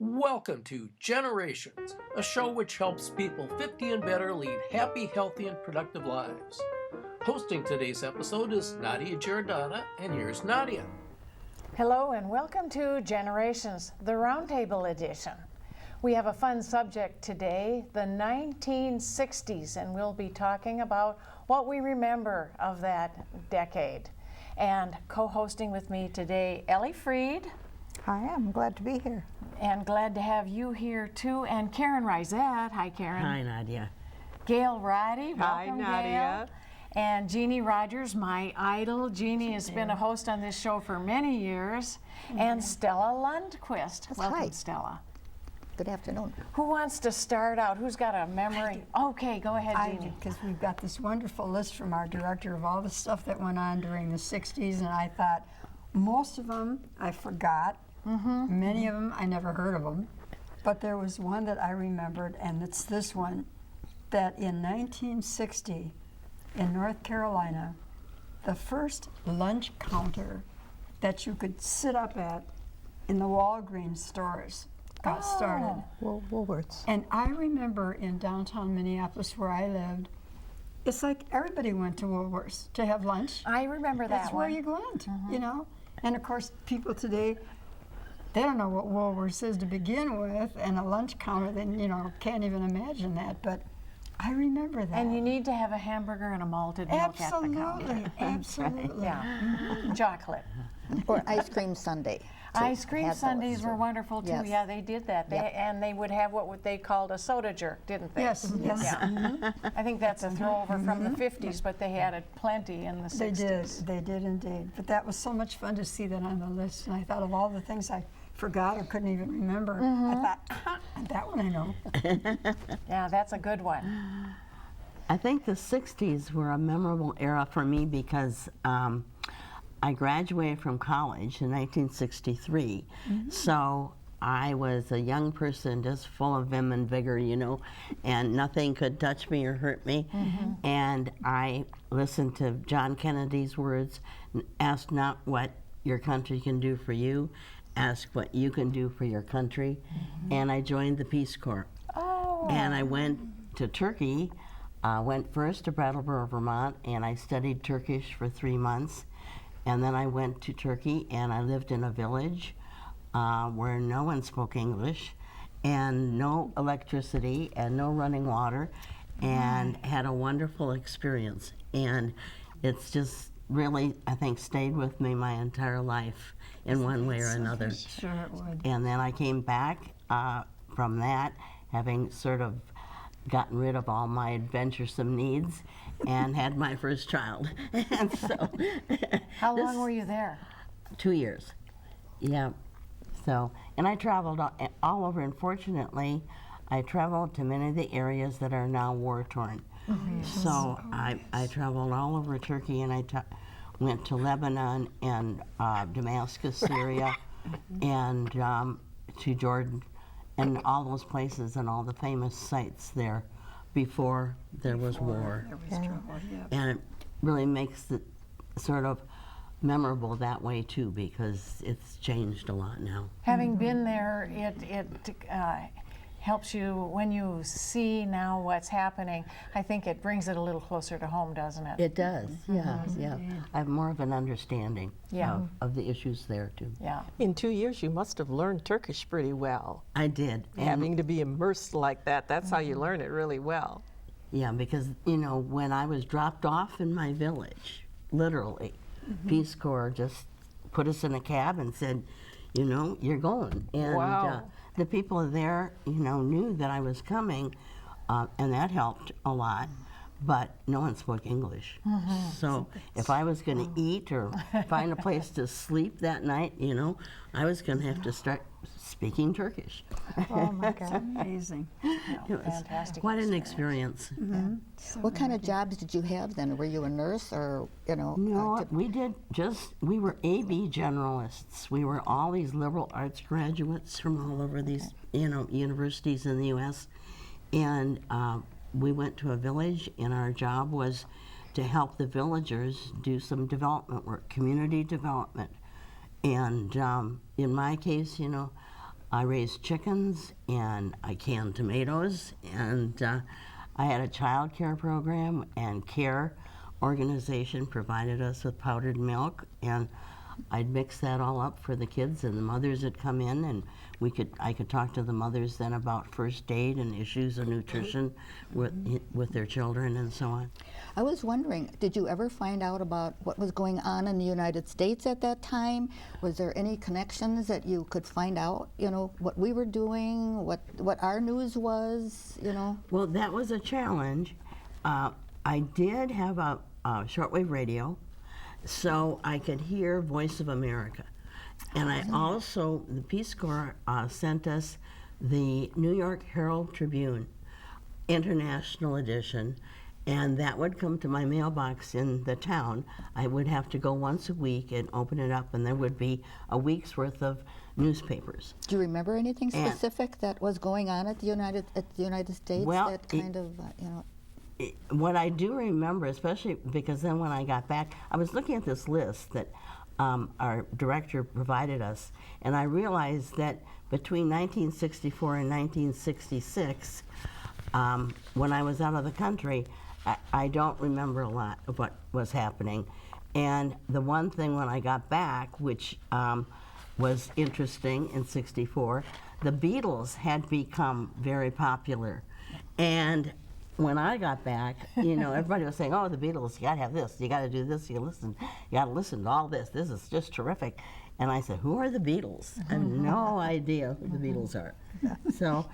Welcome to Generations, a show which helps people 50 and better lead happy, healthy, and productive lives. Hosting today's episode is Nadia Giordana, and here's Nadia. Hello and welcome to Generations, the roundtable edition. We have a fun subject today, the 1960s, and we'll be talking about what we remember of that decade. And co-hosting with me today, Ellie Freed. Hi, I'm glad to be here. And glad to have you here too. And Karen Risette. Hi, Karen. Hi, Nadia. Gail Roddy. Hi, Welcome, Nadia. Gail. And Jeannie Rogers, my idol. Jeannie has been a host on this show for many years. And Stella Lundquist. That's Welcome, right. Stella. Good afternoon. Who wants to start out? Who's got a memory? Okay, go ahead, I Jeannie. because we've got this wonderful list from our director of all the stuff that went on during the 60s, and I thought most of them I forgot. Many of them I never heard of them, but there was one that I remembered, and it's this one, that in 1960 in North Carolina, the first lunch counter that you could sit up at in the Walgreens stores got started. Woolworths. And I remember in downtown Minneapolis where I lived, it's like everybody went to Woolworths to have lunch. I remember that That's where one. you went, you know? And of course, people today, they don't know what Woolworths is to begin with, and a lunch counter, then, can't even imagine that. But I remember that. And you need to have a hamburger and a malted milk at the counter. Absolutely. Yeah. Chocolate. Or ice cream sundae. Ice cream Had those, sundaes were so- wonderful too. Yes. Yeah, they did that. And they would have what they called a soda jerk, didn't they? Yes, yes. Yeah. I think that's a throwover from the 50s, but they had it plenty in the 60s. They did indeed. But that was so much fun to see that on the list. And I thought of all the things I forgot or couldn't even remember. I thought, that one I know. Yeah, that's a good one. I think the 60s were a memorable era for me because I graduated from college in 1963. So I was a young person just full of vim and vigor, and nothing could touch me or hurt me. And I listened to John Kennedy's words, ask not what your country can do for you, ask what you can do for your country. And I joined the Peace Corps. Oh. And I went to Turkey, went first to Brattleboro, Vermont, and I studied Turkish for 3 months. And then I went to Turkey and I lived in a village where no one spoke English and no electricity and no running water, and had a wonderful experience. And it's just really, I think, stayed with me my entire life in one way or another. Sure it would. And then I came back from that, having sort of gotten rid of all my adventuresome needs, and had my first child. And so, How long were you there? 2 years. Yeah. So, and I traveled all over, and fortunately, I traveled to many of the areas that are now war-torn. So I traveled all over Turkey, and I went to Lebanon and Damascus, Syria, and to Jordan, and all those places and all the famous sites there before there was war. There was trouble, yeah. And it really makes it sort of memorable that way too, because it's changed a lot now. Having been there, it helps you when you see now what's happening. I think it brings it a little closer to home, doesn't it? It does, yeah. I have more of an understanding Yeah. of the issues there too. Yeah. In 2 years, you must have learned Turkish pretty well. I did. And Having to be immersed like that, that's how you learn it really well. yeah, because when I was dropped off in my village, literally, Peace Corps just put us in a cab and said, you're going. And Wow. the people there, knew that I was coming, and that helped a lot. But no one spoke English. So if I was going to eat or find a place to sleep that night, I was going to have to start speaking Turkish. Oh my God. Amazing. It was Fantastic quite an experience. What kind of jobs did you have then? Were you a nurse or, No, we were AB generalists. We were all these liberal arts graduates from all over these, universities in the U.S. And we went to a village, and our job was to help the villagers do some development work, community development. And in my case, I raised chickens and I canned tomatoes, and I had a child care program, and CARE organization provided us with powdered milk, and I'd mix that all up for the kids, and the mothers would come in, and I could talk to the mothers then about first aid and issues of nutrition with their children and so on. I was wondering, did you ever find out about what was going on in the United States at that time? Was there any connections that you could find out, you know, what we were doing, what our news was, you know? Well, that was a challenge. I did have a shortwave radio, so I could hear Voice of America. And I also, the Peace Corps sent us the New York Herald Tribune International Edition, and that would come to my mailbox in the town. I would have to go once a week and open it up, and there would be a week's worth of newspapers. Do you remember anything specific that was going on at the United States? Well, that kind of, you know. What I do remember, especially because then when I got back, I was looking at this list that our director provided us, and I realized that between 1964 and 1966, when I was out of the country, I don't remember a lot of what was happening. And the one thing when I got back, which was interesting in '64, the Beatles had become very popular. And when I got back, you know, everybody was saying, "Oh, the Beatles, you gotta have this, you gotta do this, you gotta listen to all this. This is just terrific." And I said, "Who are the Beatles?" I have no idea who the Beatles are. So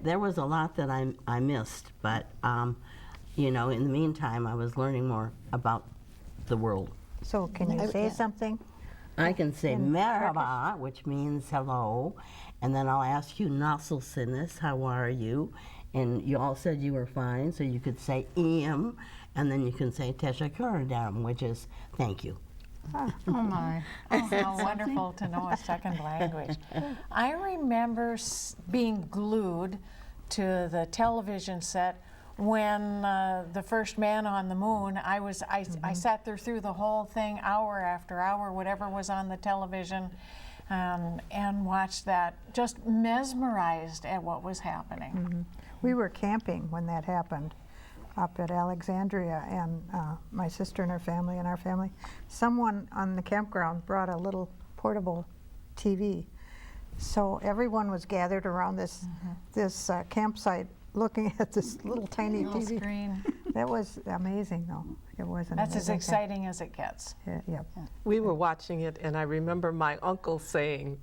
there was a lot that I missed, but you know, in the meantime, I was learning more about the world. So can you say something? I can say merhaba, which means hello, and then I'll ask you nasılsınız, how are you? And you all said you were fine, so you could say iyiyim, and then you can say teşekkür ederim, which is thank you. Oh my, oh, how wonderful to know a second language. I remember being glued to the television set when the first man on the moon, I sat there through the whole thing, hour after hour, whatever was on the television, and watched that, just mesmerized at what was happening. We were camping when that happened up at Alexandria, and my sister and her family and our family. Someone on the campground brought a little portable TV. So everyone was gathered around this campsite looking at this little tiny TV. Screen. That was amazing, though. It was an That's as amazing exciting as it gets. thing. Yeah. We were watching it, and I remember my uncle saying,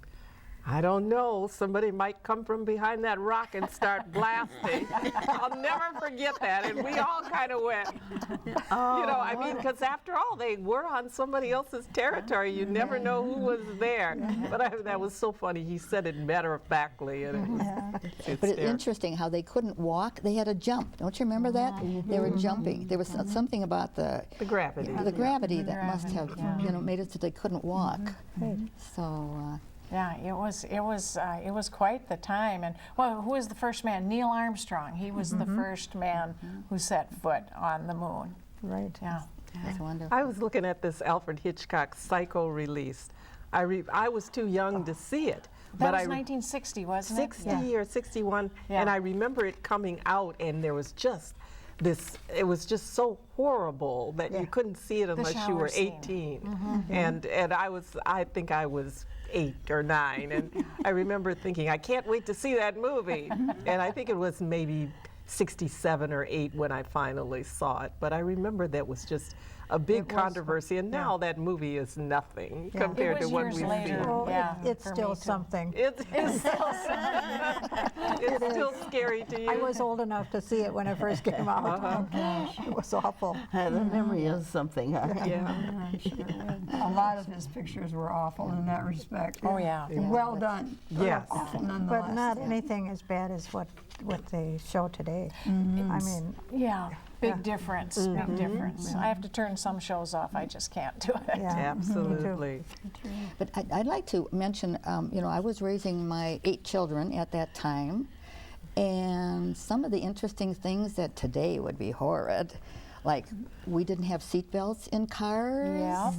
"I don't know, somebody might come from behind that rock and start blasting." I'll never forget that, and we all kind of went, you know, I mean, because after all, they were on somebody else's territory. You never know who was there. But that was so funny. He said it matter-of-factly, and it was But it's interesting how they couldn't walk. They had to jump. Don't you remember that? They were jumping. There was something about the gravity. the gravity that must have, you know, made it so they couldn't walk. So. Yeah, it was quite the time. And well, who was the first man? Neil Armstrong. He was the first man who set foot on the moon. Right. Yeah. That's wonderful. I was looking at this Alfred Hitchcock Psycho release. I was too young to see it. That was 1960, wasn't it? 60 or 61, and I remember it coming out, and there was just this, it was just so horrible that you couldn't see it unless you were shower 18. And I think I was 8 or 9, and I remember thinking, I can't wait to see that movie. And I think it was maybe 67 or 8 when I finally saw it. But I remember that was just a big controversy, and now that movie is nothing compared to what we've seen. Oh, Yeah, it's for still me too. something. It's still scary to you. I was old enough to see it when it first came out. It was awful. The memory is something. Yeah. A lot of his pictures were awful in that respect. Oh, yeah. And well done. but Yes. Awful nonetheless. But not anything as bad as what they show today. I mean, Yeah. Big difference. Big difference. I have to turn some shows off. I just can't do it. yeah. Absolutely. But I'd like to mention, you know, I was raising my 8 children at that time, and some of the interesting things that today would be horrid, like we didn't have seat belts in cars. Yeah.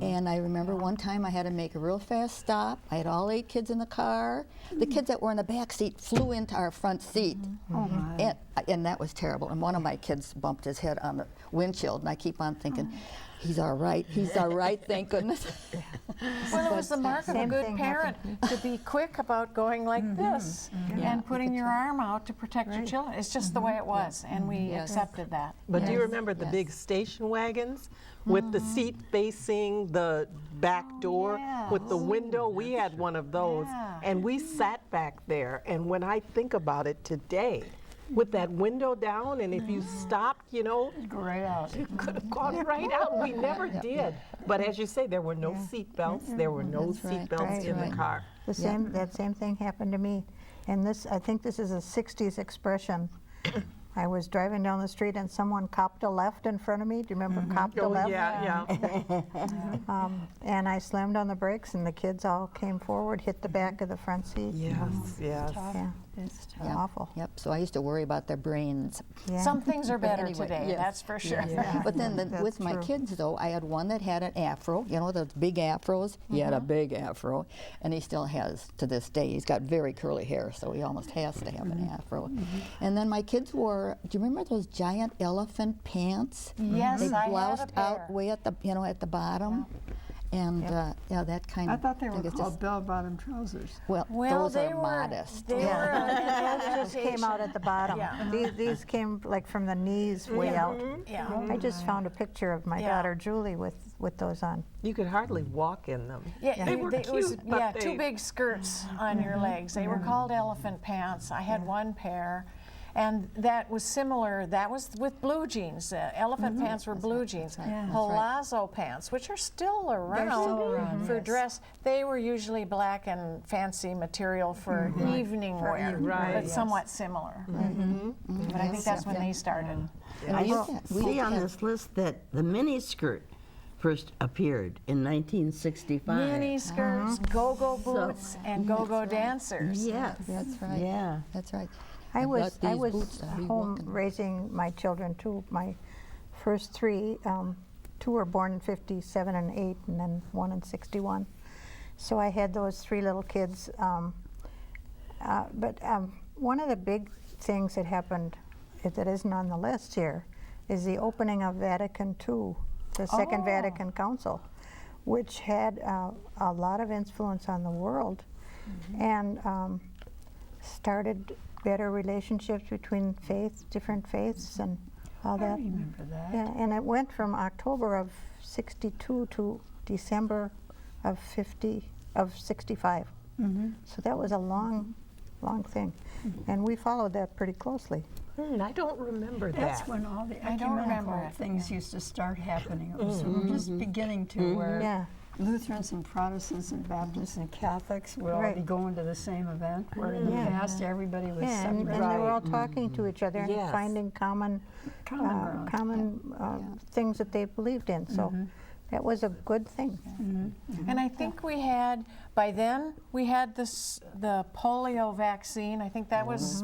And I remember one time I had to make a real fast stop. I had all 8 kids in the car. The kids that were in the back seat flew into our front seat. Oh my. And that was terrible. And one of my kids bumped his head on the windshield, and I keep on thinking, he's all right, thank goodness. Well, it was the mark of a Same good thing parent to be quick about going like this and putting your arm out to protect your children. It's just the way it was, and we accepted that. But do you Yes, remember the yes. big station wagons with the seat facing the back door with the window? We had one of those, Yeah. and we sat back there. And when I think about it today, with that window down, and if you stopped, you know, Go right out. you could have gone right out. We never did. But as you say, there were no seat belts. There were no That's right, seat belts that's in right. the car. That same thing happened to me. And this, I think this is a 60s expression. I was driving down the street and someone copped a left in front of me. Do you remember copped a Oh, left? yeah. And I slammed on the brakes and the kids all came forward, hit the back of the front seat. Yes, yes. Yeah, It's tough. awful. Yep, so I used to worry about their brains. Yeah. Some things are better Anyway, today, yes, that's for sure. yes. But then That's with my true. kids, though, I had one that had an afro, you know, those big afros. He had a big afro, and he still has to this day. He's got very curly hair, so he almost has to have an afro. And then my kids wore, do you remember those giant elephant pants? Yes, They I had a bloused out pair. way at the, you know, at the bottom. And yeah, that kind I of. thought they were think it's called just- bell-bottom trousers. Well, Well, those they are were modest. They were Yeah. an Those just came out at the bottom. Yeah. These came like from the knees way out. Yeah. I just found a picture of my Yeah. daughter Julie with those on. You could hardly walk in them. Yeah, They were it was, cute, but yeah, they- 2 big skirts on your legs. They were called elephant pants. I had one pair, and that was similar. That was with blue jeans. Elephant pants were blue jeans. Palazzo pants, which are still around for dress, they were usually black and fancy material for evening wear, Right, but yes. somewhat similar. But I think that's when they started. And I we see did on have- this list that the mini skirt first appeared in 1965. Mini skirts, go-go boots, and go-go dancers. Yes. That's right. Yeah. That's right. I got was these boots that we home walk in. raising my children too. My first 3, 2 were born in 57 and 8, and then 1 in 61. So I had those 3 little kids. But one of the big things that happened that isn't on the list here is the opening of Vatican II, the Second Vatican Council, which had a lot of influence on the world and started better relationships between different faiths and all that. I remember that. Yeah, and it went from October of 62 to December of 65. So that was a long thing. And we followed that pretty closely. I don't remember That's that. when all the I don't remember ecumenical it. things used to start happening. It was just beginning to where Yeah. Lutherans and Protestants and Baptists and Catholics would all be Right. going to the same event, where in the Yeah. past everybody was Yeah, and separate. they were all talking to each other and Yes. finding common ground. things that they believed in. So that was a good thing. And I think we had, by then, we had the polio vaccine. I think that was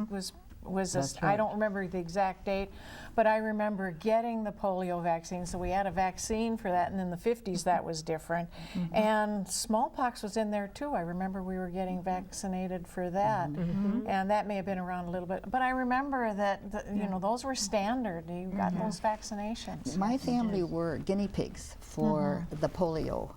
I don't remember the exact date, but I remember getting the polio vaccine. So we had a vaccine for that, and in the 50s that was different. And smallpox was in there too. I remember we were getting vaccinated for that, and that may have been around a little bit. But I remember that you know, those were standard. You got those vaccinations. My family were guinea pigs for the polio,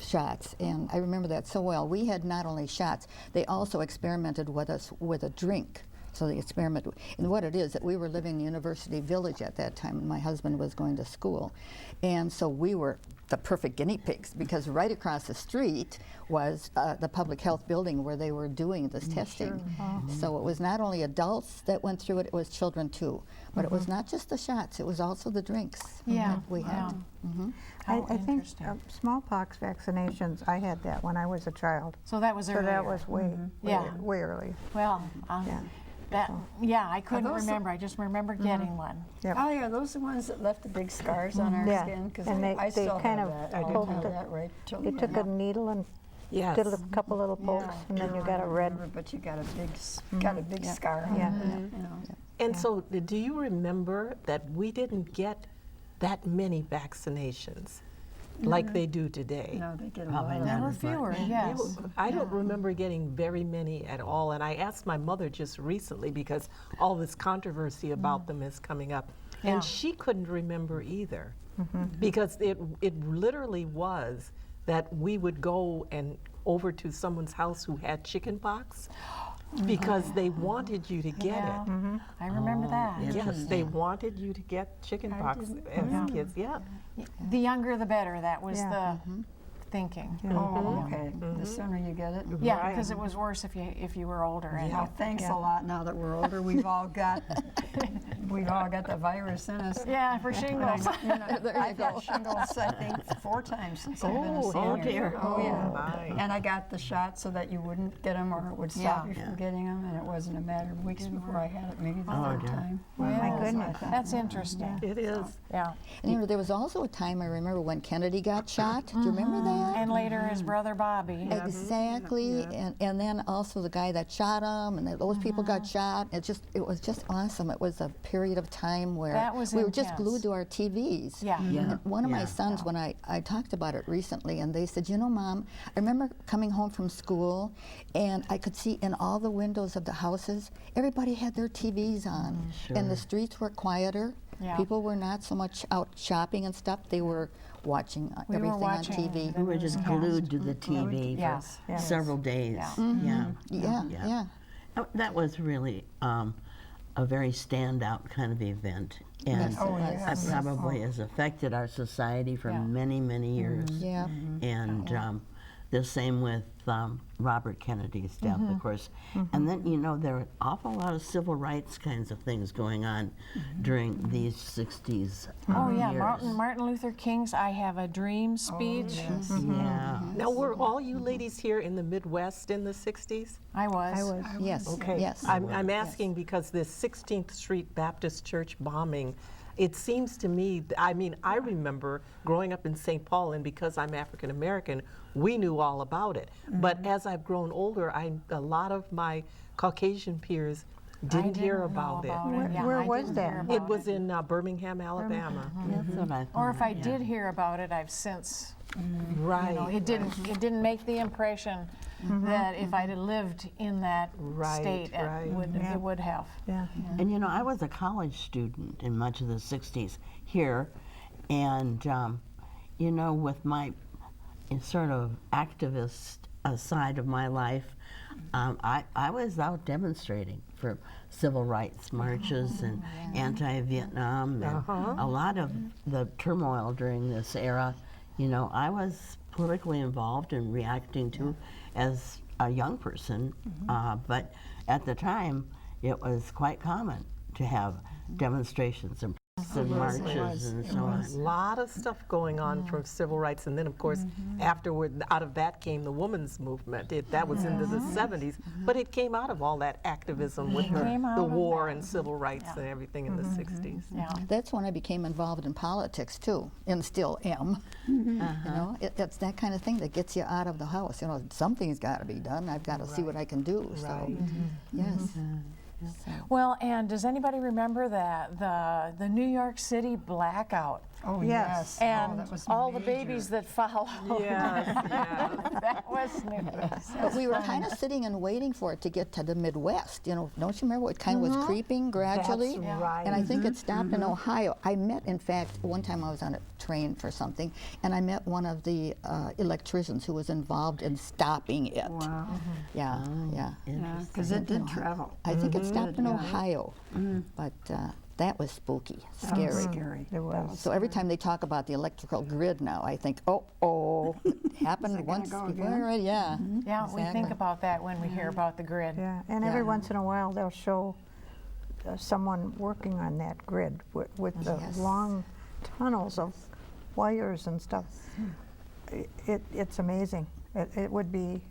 shots, and I remember that so well. We had not only shots; they also experimented with us with a drink. So the experiment, and what it is, that we were living in University Village at that time, and my husband was going to school, and so we were the perfect guinea pigs because right across the street was the public health building where they were doing this testing. So it was not only adults that went through it; it was children too. But it was not just the shots; it was also the drinks Yeah, that we had. I How think interesting. smallpox vaccinations, I had that when I was a child. So that was So earlier. that was way, Yeah. way early. Well, I couldn't those the- remember. I just remember getting one. Yep. Oh yeah, those are the ones that left the big scars on our Yeah, skin. Because and I they still kind have of that. I didn't poked have it. that right till You took a needle and Yes. did a couple little pokes, and then you got a red. But you got a big, got a big scar on Yeah. it. You know. And so, do you remember that we didn't get that many vaccinations like they do today? No, they get a Probably lot. not. There were as much. fewer, yes. I don't remember getting very many at all, and I asked my mother just recently because all this controversy about them is coming up, Yeah. and she couldn't remember either, because it literally was that we would go and over to someone's house who had chicken pox because they wanted you to get Yeah. it. I remember that. Yes, they wanted you to get chicken pox as kids. Yeah. The younger the better, that was Yeah. the thinking. Oh, okay. The sooner you get it. Yeah, Right. because it was worse if you were older. And Well, thanks a lot. Now that we're older, we've all got the virus in us. Yeah, for shingles. I've got shingles, I think, 4 times since I've been a Oh, senior. dear. Oh, yeah. My. And I got the shot so that you wouldn't get them or it would stop you from getting them, and it wasn't a matter of weeks before I had it, maybe the third dear. time. My goodness. That's interesting. It is. Yeah. And you know, there was also a time I remember when Kennedy got shot. Do you remember that? And later his brother Bobby. Exactly, and then also the guy that shot him, and those people got shot. It was just awesome. It was a period of time where That was we were just intense. glued to our TVs. Yeah. And one of my Yeah. sons, when I talked about it recently, and they said, you know, Mom, I remember coming home from school, and I could see in all the windows of the houses, everybody had their TVs on, and the streets were quieter. Yeah. People were not so much out shopping and stuff. They were watching We were everything watching on TV. the We were just glued to the TV Yes. for several days. Yeah. Yeah. That was really a very standout kind of event. And Yes, it was. yes. that probably has affected our society for Yeah. many, many years. Yeah. And the same with Robert Kennedy's death, of course. And then, you know, there were an awful lot of civil rights kinds of things going on during these 60s Oh yeah, years. Martin Luther King's "I Have a Dream" speech. Yeah. Now, were all you ladies here in the Midwest in the 60s? I was. I was. Yes. Okay. Yes. I'm asking because this 16th Street Baptist Church bombing, it seems to me, I mean, I remember growing up in St. Paul, and because I'm African American, we knew all about it. But as I've grown older, a lot of my Caucasian peers didn't hear know about it. Yeah, Where I was didn't that? hear It about was in Birmingham, Alabama. That's what I thought. Or if I yeah. did hear about it, I've since, Right. you know, it didn't make the impression that if I'd have lived in that Right, state, right. it would have. Yeah. And you know, I was a college student in much of the 60s here, and you know, with my sort of activist side of my life, I was out demonstrating for civil rights marches and anti-Vietnam and a lot of the turmoil during this era. You know, I was politically involved and reacting to as a young person, but at the time it was quite common to have demonstrations and marches and so on. A lot of stuff going on from civil rights, and then of course afterward, out of that came the women's movement. That was into the 70s, but it came out of all that activism with came out the of war that. and civil rights and everything in the 60s. Yeah. That's when I became involved in politics too, and still am. You know, it's that kind of thing that gets you out of the house. You know, something's got to be done. I've got to see what I can do. So, Right. yes. Well, and does anybody remember the New York City blackout? Oh, Yes. yes. Oh, And that was all the major. babies that followed. Yes, yes. That was news. But we were kind of sitting and waiting for it to get to the Midwest. You know, don't you remember? It kind of was creeping gradually. That's right. And I think it stopped in Ohio. I met, in fact, one time I was on a train for something, and I met one of the electricians who was involved in stopping it. Wow. Yeah, yeah. Yeah, because it did travel. I think it stopped in Ohio, but that was spooky, scary. That was scary. It was. So every time they talk about the electrical grid now, I think, oh, it happened gonna once go before again? already, yeah. Yeah, we think Exactly. about that when we hear about the grid. Yeah, and every once in a while they'll show someone working on that grid with the Yes. long tunnels of wires and stuff. It's amazing. It would be,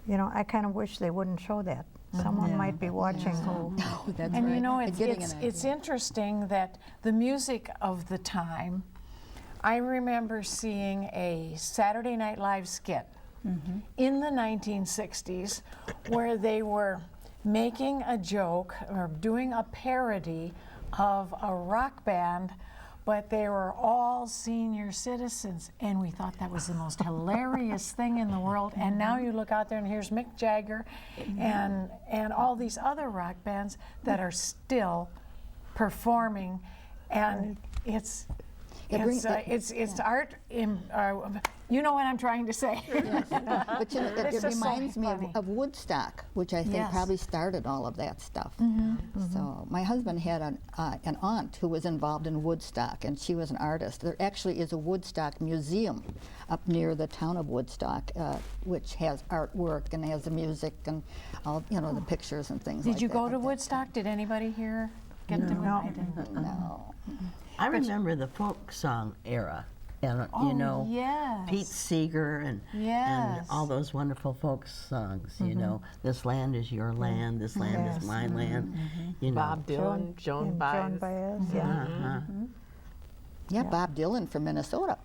you know, I kind of wish they wouldn't show that. Someone Yeah. might be watching who. Oh, that's And right. you know, And getting an it's idea. interesting that the music of the time, I remember seeing a Saturday Night Live skit in the 1960s where they were making a joke or doing a parody of a rock band, but they were all senior citizens, and we thought that was the most hilarious thing in the world. And now you look out there and here's Mick Jagger and all these other rock bands that are still performing, and it's art. You know what I'm trying to say. But you know, It's it just so reminds me funny. of Woodstock, which I think Yes. probably started all of that stuff. So my husband had an aunt who was involved in Woodstock, and she was an artist. There actually is a Woodstock museum up near the town of Woodstock, which has artwork and has the music and all, you know, the pictures and things like that. Did you go to But Woodstock? Did anybody here get to? No. I didn't. No. I remember the folk song era, and you know, yes. Pete Seeger and Yes. all those wonderful folk songs. You know, this land is your land, this land Yes. is my land. You know, Bob Dylan, Joan and Baez. Baez, yeah. uh-huh. Yeah, Bob Dylan from Minnesota.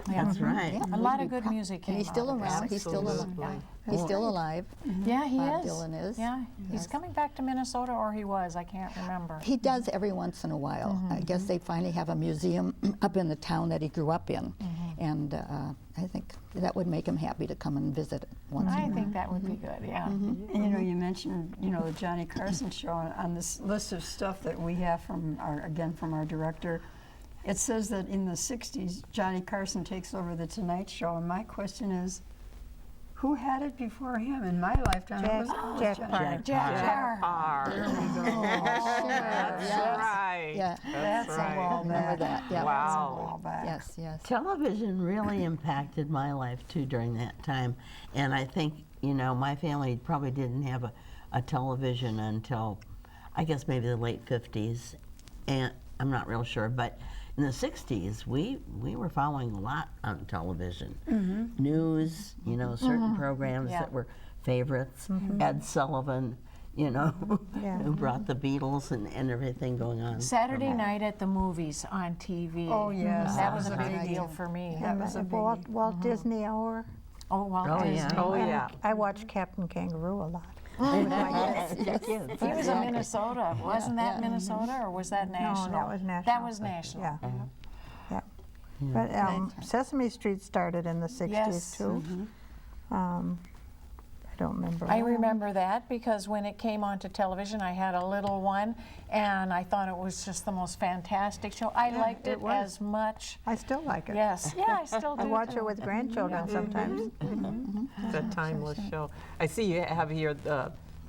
That's right. Yeah. A lot of good music came And he's out still of that. around. He's still Absolutely. alive. He's still alive. Yeah, he Bob is. Dylan is. Yeah, he's coming back to Minnesota, or he was. I can't remember. He does every once in a while. I guess they finally have a museum up in the town that he grew up in, and I think that would make him happy to come and visit once in a I while. think that would be good. Yeah. And you know, you mentioned, you know, the Johnny Carson show on this list of stuff that we have from our director. It says that in the 60s, Johnny Carson takes over the Tonight Show, and my question is, who had it before him? In my lifetime, it was always Jack Johnny. Parr. Jack Parr. R. That's right. Yeah. That's a while Remember back. that? Yeah. That's a Wow. while back. Yes, yes. Television really impacted my life too during that time, and I think, you know, my family probably didn't have a television until, I guess, maybe the late 50s, and I'm not real sure, but in the 60s, we were following a lot on television. News, you know, certain programs Yeah. that were favorites. Ed Sullivan, you know, Yeah. who brought the Beatles and everything going on. Saturday night at the movies on TV. Oh, yes, That was a that's a big good deal idea. for me. That was a Walt, biggie. Walt Disney Hour. Oh, Walt Oh, Disney. yeah. Oh, And yeah. I watched Captain Kangaroo a lot. Yes, yes. He was in Minnesota. Wasn't that Minnesota, or was that national? No, that was national. That was national. Yeah. Yeah. But Sesame Street started in the 60s Yes. too. I don't remember. I when. remember that because when it came onto television, I had a little one, and I thought it was just the most fantastic show. I liked it it was. as much. I still like it. Yes, yeah, I still do. I watch too. it with grandchildren sometimes. It's a timeless show. I see you have here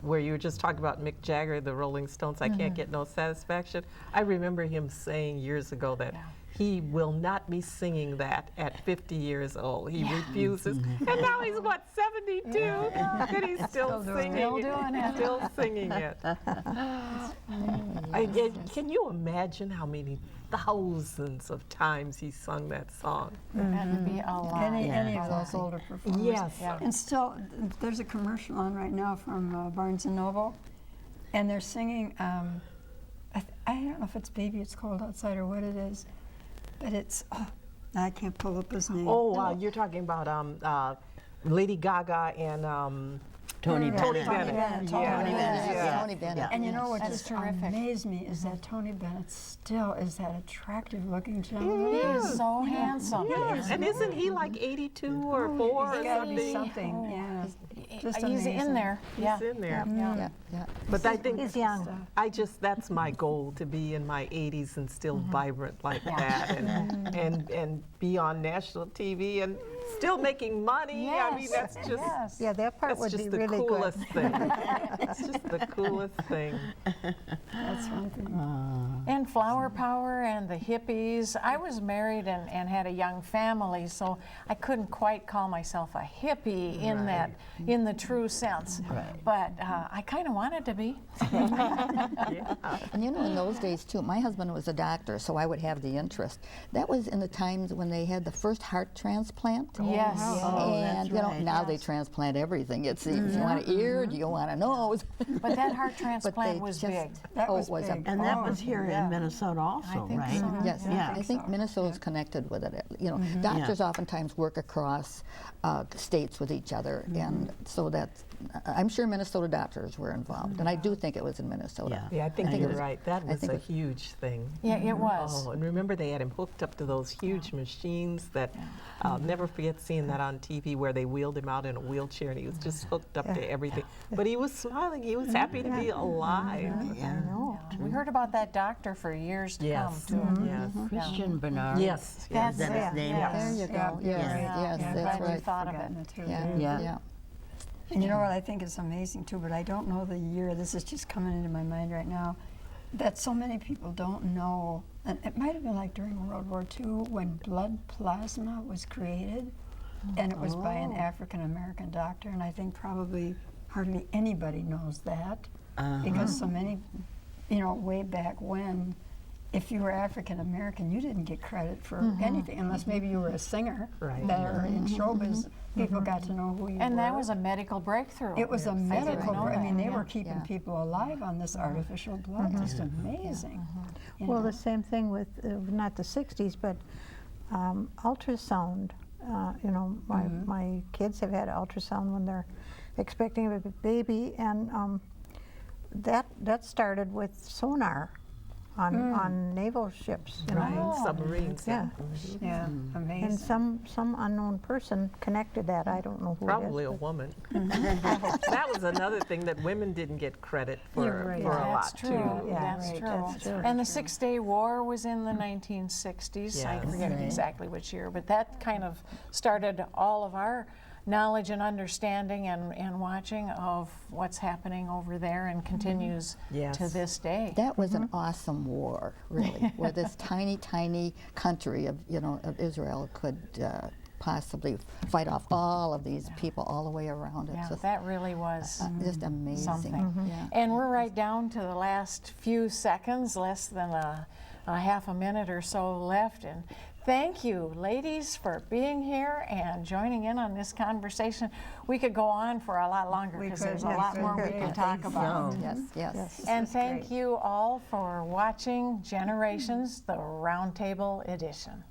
where you were just talking about Mick Jagger, the Rolling Stones, I can't get no satisfaction. I remember him saying years ago that he will not be singing that at 50 years old. He refuses. And now he's, what, 72? And he's still singing Still it. doing it. Still singing it. Can you imagine how many thousands of times he sung that song? It had to be a lot. Any of those older performers. Yes. And still, there's a commercial on right now from Barnes & Noble, and they're singing, I don't know if it's Baby It's Cold Outside or what it is, but it's, I can't pull up his name. Oh, you're talking about Lady Gaga and Tony Bennett. Tony Bennett. Tony Bennett. Yeah. Tony Bennett. And you know what That's just terrific. amazed me is that Tony Bennett still is that attractive looking gentleman. He's so handsome. Yes. And isn't he like 82 or 4 or He's got to be something? something, yeah. Just He's in amazing. there. Yeah. He's in there. Yeah, yeah. But I think He's young. that's my goal, to be in my 80s and still vibrant like that, and be on national TV and still making money. I mean, that's just Yes. Yeah, that part that's would just be the really coolest good. thing. It's just the coolest thing. That's one thing. And flower power and the hippies. I was married and had a young family, so I couldn't quite call myself a hippie in that, in the true sense. But I kind of wanted to be. And you know, in those days too, my husband was a doctor, so I would have the interest. That was in the times when they had the first heart transplant. Yes. Oh, And that's you know, right. now they transplant everything. It seems. You want an ear? Do you want a nose? But that heart transplant they was just- big. That Oh, was was big. And that Oh, was here yeah. in Minnesota also, think right? so. Yes, Yeah. I think so. Minnesota's connected with it. You know, doctors oftentimes work across states with each other, and so that's, I'm sure Minnesota doctors were involved, and I do think it was in Minnesota. Yeah, I think it you're was- right. That I was think a it- huge thing. Yeah, it was. Oh, and remember they had him hooked up to those huge machines that I'll never forget seeing that on TV where they wheeled him out in a wheelchair and he was just hooked up to everything. But he was smiling. He was happy to be alive. Yeah. I know. We heard about that doctor for years to Yes. come, too. Yes. Christian Bernard. Yes. That's Is that it. his name? Yes. There you go. Yeah, Yes, right. yes, Yeah, that's glad you right. thought of Forgotten it. too. Yeah, Yeah. yeah. And you know what I think is amazing too, but I don't know the year. This is just coming into my mind right now. That so many people don't know, and it might have been like during World War II when blood plasma was created, and it was by an African American doctor. And I think probably hardly anybody knows that because so many, you know, way back when, if you were African American, you didn't get credit for anything unless maybe you were a singer. Right. That or in showbiz, people got to know who you were. And that was a medical breakthrough. It was a medical. know I mean, that, they yeah. were keeping Yeah. people alive on this artificial blood. Just amazing. You Well, know? the same thing with, not the 60s, but ultrasound. You know, my kids have had ultrasound when they're expecting a baby, and that started with sonar on naval ships. You know? Right. Submarines. Yeah. Yeah, amazing. And some unknown person connected that. I don't know who Probably it a is. woman. That was another thing that women didn't get credit for, You're right. for a That's lot true. too. Yeah. That's Right, true. that's true. And the Six-Day War was in the 1960s. I Yes. forget Right. exactly which year, but that kind of started all of our knowledge and understanding and watching of what's happening over there and continues Yes. to this day. That was an awesome war, really, where this tiny, tiny country of, you know, of Israel could possibly fight off all of these people all the way around. It's Yeah, just, that really was just amazing. something. Yeah. And we're right down to the last few seconds, less than a half a minute or so left. And thank you, ladies, for being here and joining in on this conversation. We could go on for a lot longer We because could, there's a yes, lot we more we could. could I talk think about. so. Yes, yes. And This is thank great. you all for watching Generations, the Roundtable Edition.